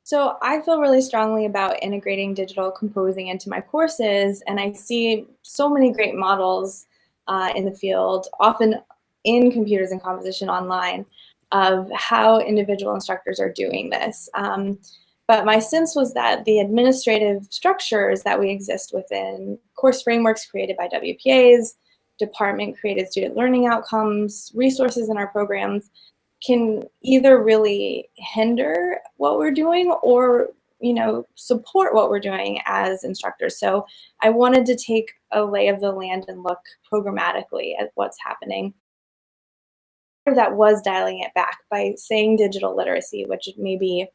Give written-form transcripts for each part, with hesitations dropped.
So I feel really strongly about integrating digital composing into my courses, and I see so many great models in the field, often in computers and composition online, of how individual instructors are doing this. But my sense was that the administrative structures that we exist within, course frameworks created by WPAs, department created student learning outcomes, resources in our programs, can either really hinder what we're doing or support what we're doing as instructors. So I wanted to take a lay of the land and look programmatically at what's happening. That was dialing it back by saying digital literacy, which maybe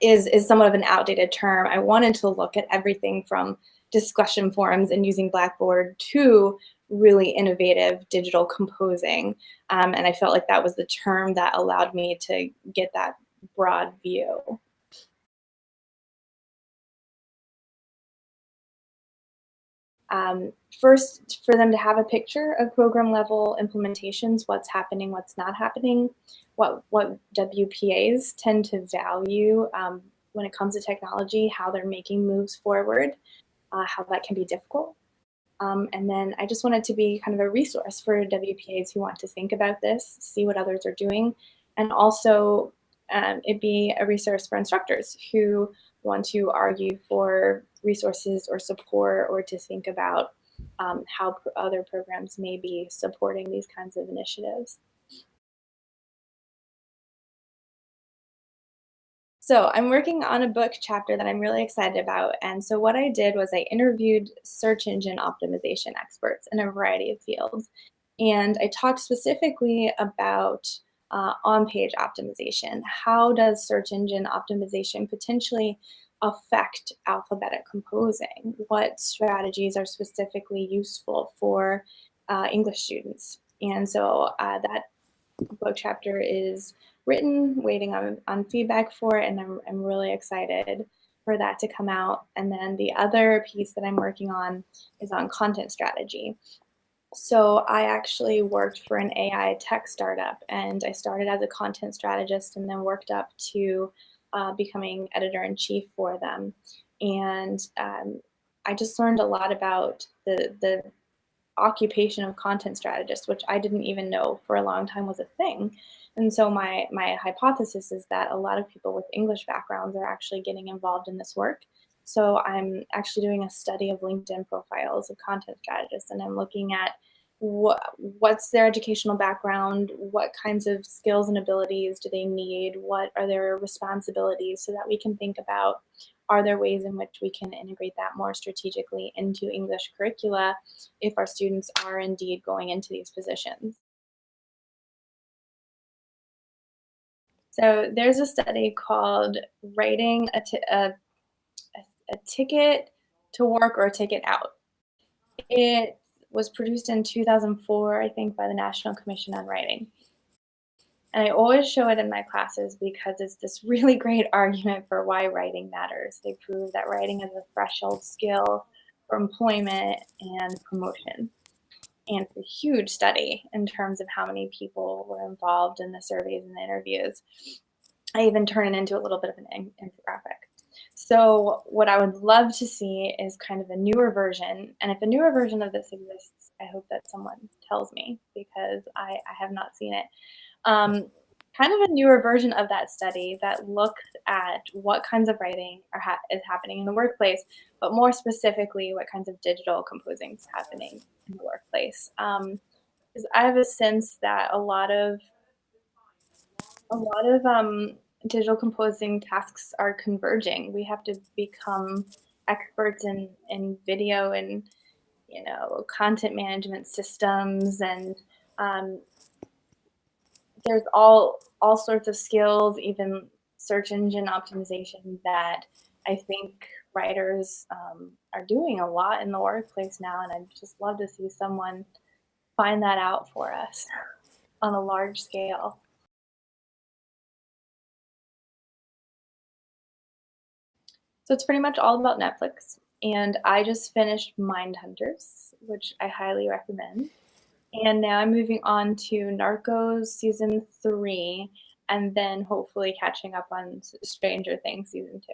is somewhat of an outdated term. I wanted to look at everything from discussion forums and using Blackboard to really innovative digital composing. And I felt like that was the term that allowed me to get that broad view. First, for them to have a picture of program level implementations, what's happening, what's not happening, what WPAs tend to value when it comes to technology, how they're making moves forward, how that can be difficult. And then I just want it to be kind of a resource for WPAs who want to think about this, see what others are doing, and also it be a resource for instructors who want to argue for resources or support or to think about how other programs may be supporting these kinds of initiatives. So I'm working on a book chapter that I'm really excited about. And so what I did was I interviewed search engine optimization experts in a variety of fields. And I talked specifically about on-page optimization. How does search engine optimization potentially affect alphabetic composing? What strategies are specifically useful for English students? And so that book chapter is written, waiting on feedback for it, and I'm really excited for that to come out. And then the other piece that I'm working on is on content strategy. So I actually worked for an AI tech startup, and I started as a content strategist and then worked up to becoming editor-in-chief for them. And I just learned a lot about the occupation of content strategist, which I didn't even know for a long time was a thing. And so my hypothesis is that a lot of people with English backgrounds are actually getting involved in this work. So I'm actually doing a study of LinkedIn profiles of content strategists, and I'm looking at what's their educational background, what kinds of skills and abilities do they need, what are their responsibilities, so that we can think about, are there ways in which we can integrate that more strategically into English curricula if our students are indeed going into these positions. So there's a study called writing a ticket to work or a ticket out. It was produced in 2004, I think, by the National Commission on Writing. And I always show it in my classes because it's this really great argument for why writing matters. They prove that writing is a threshold skill for employment and promotion. And it's a huge study in terms of how many people were involved in the surveys and the interviews. I even turn it into a little bit of an infographic. So what I would love to see is kind of a newer version. And if a newer version of this exists, I hope that someone tells me because I have not seen it. Um, Kind of a newer version of that study that looks at what kinds of writing is happening in the workplace, but more specifically, what kinds of digital composing is happening in the workplace. 'Cause I have a sense that a lot of digital composing tasks are converging. We have to become experts in video and content management systems, and um, there's all sorts of skills, even search engine optimization, that I think writers are doing a lot in the workplace now, and I'd just love to see someone find that out for us on a large scale. So it's pretty much all about Netflix. And I just finished Mindhunters, which I highly recommend. And now I'm moving on to Narcos season 3. and then hopefully catching up on Stranger Things season 2.